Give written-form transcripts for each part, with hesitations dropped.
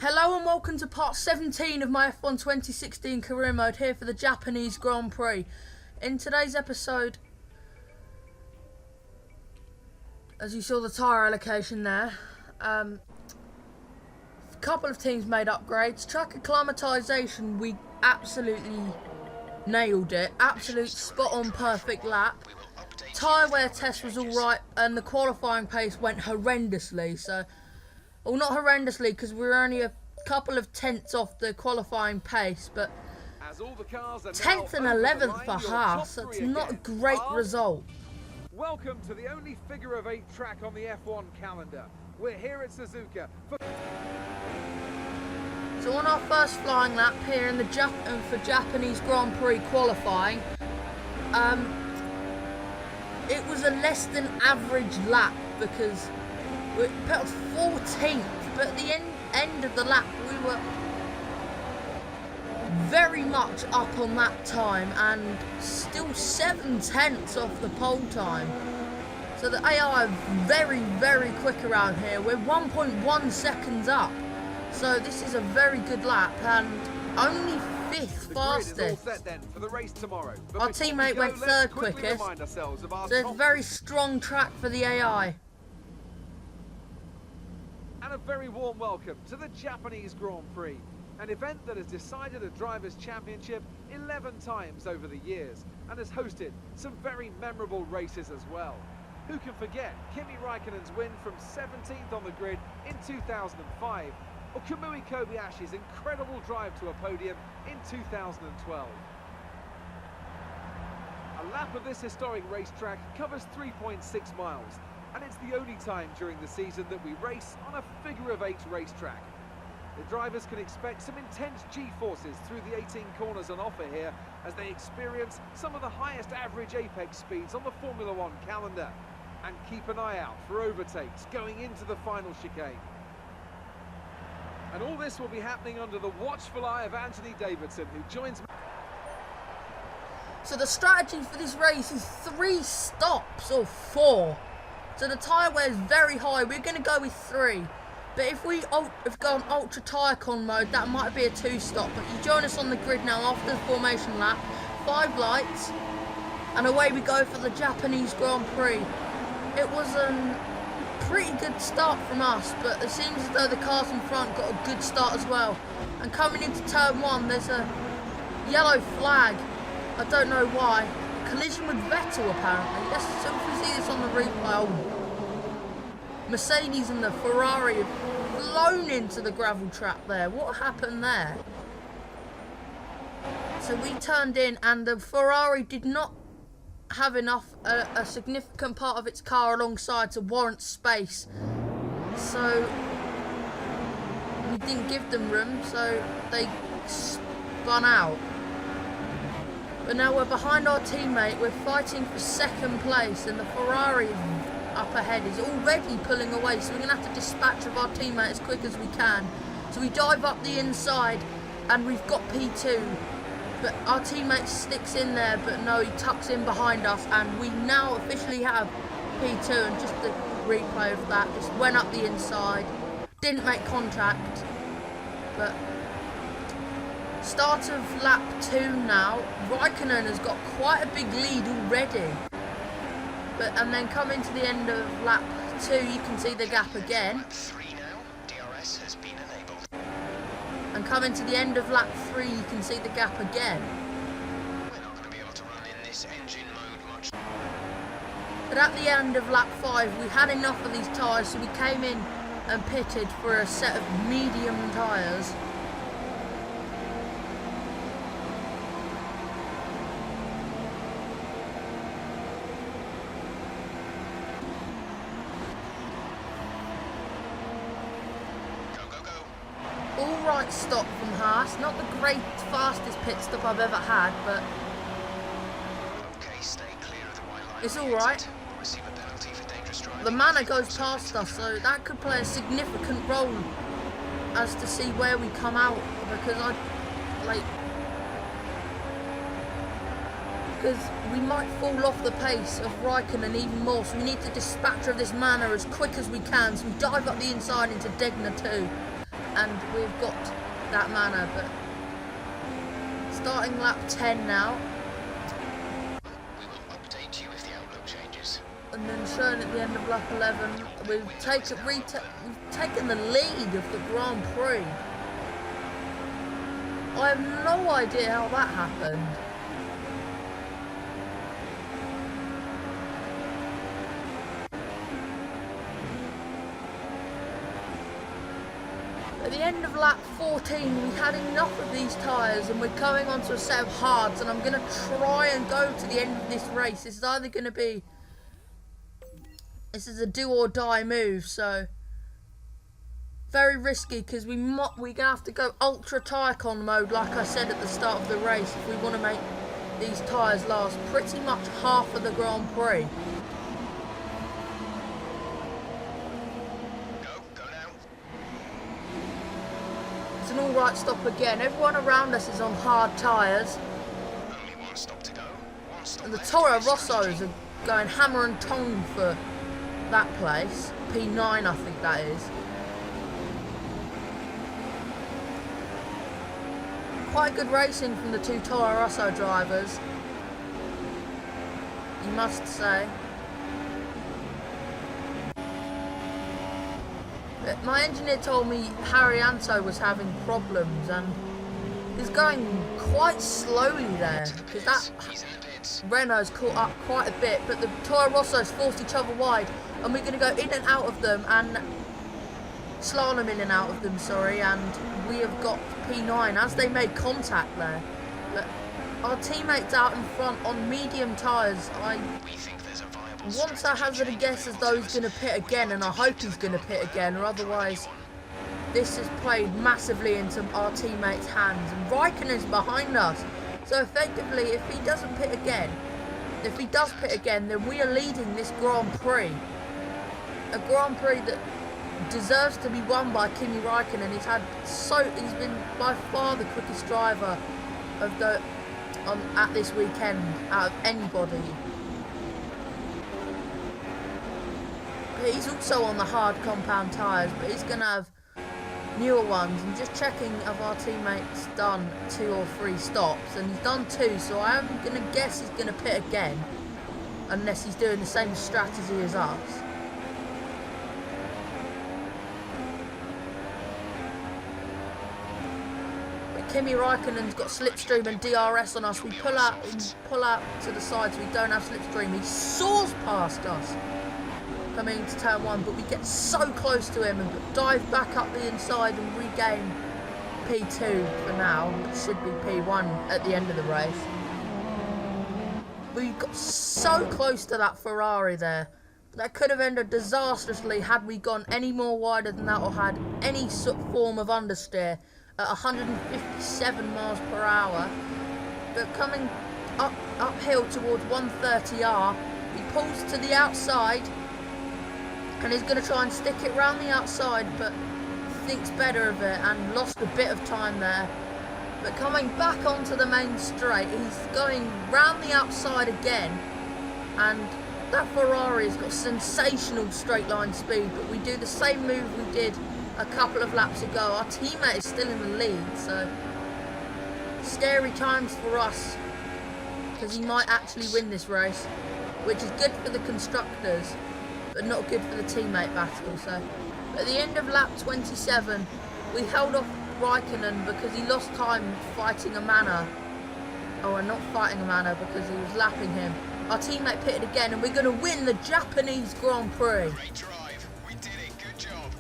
Hello and welcome to part 17 of my F1 2016 career mode here for the Japanese Grand Prix. In today's episode, as you saw the tyre allocation there, a couple of teams made upgrades. Track acclimatisation, we absolutely nailed it. Absolute spot on perfect lap. Tyre wear test was alright and the qualifying pace went horrendously. Well, not horrendously because we were only a couple of tenths off the qualifying pace, but 10th and 11th for Haas, that's not a great result. Welcome to the only figure of 8 track on the F1 calendar. We're here at Suzuka. So on our first flying lap here in the for Japanese Grand Prix qualifying, it was a less than average lap because we put 14th, but at the end of the lap we were very much up on that time and still 7/10 off the pole time. So the AI are very, very quick around here. We're 1.1 seconds up. So this is a very good lap and only 5th fastest. Our teammate went 3rd quickest. So it's a very strong track for the AI. And a very warm welcome to the Japanese Grand Prix, an event that has decided a Drivers' Championship 11 times over the years and has hosted some very memorable races as well. Who can forget Kimi Raikkonen's win from 17th on the grid in 2005, or Kamui Kobayashi's incredible drive to a podium in 2012. A lap of this historic racetrack covers 3.6 miles. And it's the only time during the season that we race on a figure-of-8 racetrack. The drivers can expect some intense G-forces through the 18 corners on offer here as they experience some of the highest average apex speeds on the Formula One calendar. And keep an eye out for overtakes going into the final chicane. And all this will be happening under the watchful eye of Anthony Davidson, who joins me. So the strategy for this race is 3 stops or 4. So the tyre wear is very high. We're going to go with 3. But if we go on ultra tyre con mode, that might be a 2-stop. But you join us on the grid now after the formation lap. 5 lights. And away we go for the Japanese Grand Prix. It was a pretty good start from us. But it seems as though the cars in front got a good start as well. And coming into turn 1, there's a yellow flag. I don't know why. Collision with Vettel apparently. Let's see if we see this on the replay. Oh. Mercedes and the Ferrari have flown into the gravel trap there. What happened there? So we turned in and the Ferrari did not have enough, a significant part of its car alongside to warrant space. So we didn't give them room, so they spun out. But now we're behind our teammate, we're fighting for 2nd place and the Ferrari up ahead is already pulling away, so we're going to have to dispatch of our teammate as quick as we can. So we dive up the inside and we've got P2, but our teammate sticks in there, but no, he tucks in behind us and we now officially have P2, and just the replay of that, just went up the inside, didn't make contact, but start of lap 2 now. Raikkonen has got quite a big lead already. And then coming to the end of lap 2, you can see the gap again. And coming to the end of lap 3, you can see the gap again. But at the end of lap 5, we had enough of these tyres, so we came in and pitted for a set of medium tyres. Alright stop from Haas, not the great fastest pit stop I've ever had, but it's alright. The Manor goes past us, so that could play a significant role as to see where we come out, because we might fall off the pace of Raikkonen even more, so we need to dispatch of this Manor as quick as we can. So we dive up the inside into Degner 2. and we've got that manner. But starting lap 10 now. We will update you if the outlook changes. And then showing at the end of lap 11, we've taken the lead of the Grand Prix. I have no idea how that happened. At the end of lap 14, we had enough of these tyres and we're going onto a set of hards, and I'm going to try and go to the end of this race. This is either going to be... This is a do or die move, so... Very risky, because we're going to have to go ultra tyre con mode, like I said at the start of the race, if we want to make these tyres last pretty much half of the Grand Prix. It's an alright stop again. Everyone around us is on hard tyres. Only one stop to go. One stop And the left. Toro Rossos are going hammer and tongue for that place. P9, I think that is. Quite good racing from the two Toro Rosso drivers, you must say. But my engineer told me Harrianto was having problems and he's going quite slowly there, because that He's in the pits. Renault's caught up quite a bit, but the Toro Rossos forced each other wide, and we're going to go in and out of them, and slalom in and out of them, sorry, and we have got P9 as they made contact there. But our teammates out in front on medium tyres, We think there's a viable once I hazard a guess as though he's going to pit again, and I hope he's going to pit again, or otherwise this has played massively into our teammates' hands, and Raikkonen's behind us. So effectively, if he does pit again, then we are leading this Grand Prix. A Grand Prix that deserves to be won by Kimi Raikkonen. He's been by far the quickest driver of at this weekend out of anybody. But he's also on the hard compound tyres, but he's going to have newer ones. And just checking if our teammates done 2 or 3 stops, and he's done 2, so I am going to guess he's going to pit again, unless he's doing the same strategy as us. Kimi Raikkonen's got slipstream and DRS on us. We pull out to the side so we don't have slipstream. He soars past us coming into turn 1, but we get so close to him and dive back up the inside and regain P2 for now, which should be P1 at the end of the race. We got so close to that Ferrari there. That could have ended disastrously had we gone any more wider than that or had any sort of form of understeer at 157 miles per hour. But coming uphill towards 130R, he pulls to the outside and he's going to try and stick it round the outside, but thinks better of it and lost a bit of time there. But coming back onto the main straight, he's going round the outside again, and that Ferrari has got sensational straight line speed, but we do the same move we did a couple of laps ago. Our teammate is still in the lead, so scary times for us, because he might actually win this race, which is good for the constructors, but not good for the teammate battle. So at the end of lap 27, we held off Raikkonen because he lost time fighting a manor. Oh, and not fighting a manor because he was lapping him. Our teammate pitted again, and we're going to win the Japanese Grand Prix. Great drive. We did it. Good job.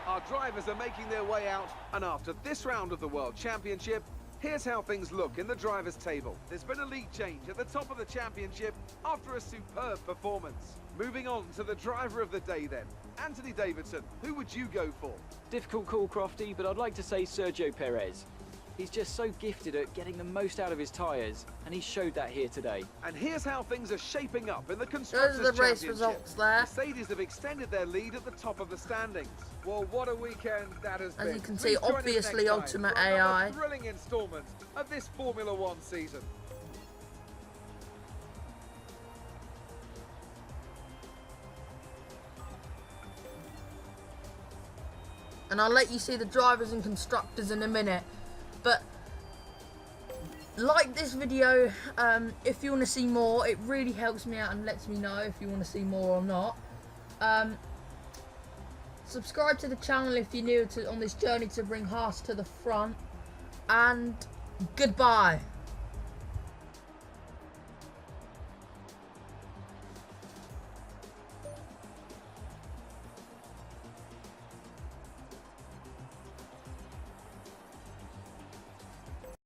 Our drivers are making their way out, and after this round of the World Championship, here's how things look in the drivers' table. There's been a lead change at the top of the championship after a superb performance. Moving on to the driver of the day then. Anthony Davidson, who would you go for? Difficult call, Crofty, but I'd like to say Sergio Perez. He's just so gifted at getting the most out of his tyres, and he showed that here today. And here's how things are shaping up in the Constructors' Those are the race Championship. results there. Mercedes have extended their lead at the top of the standings. Well, what a weekend that has been. As you can see, Please join us obviously next time Ultimate for another AI. thrilling instalment of this Formula One season. and I'll let you see the drivers and constructors in a minute. But like this video if you want to see more. It really helps me out and lets me know if you want to see more or not. Subscribe to the channel if you're new on this journey to bring Haas to the front, and goodbye.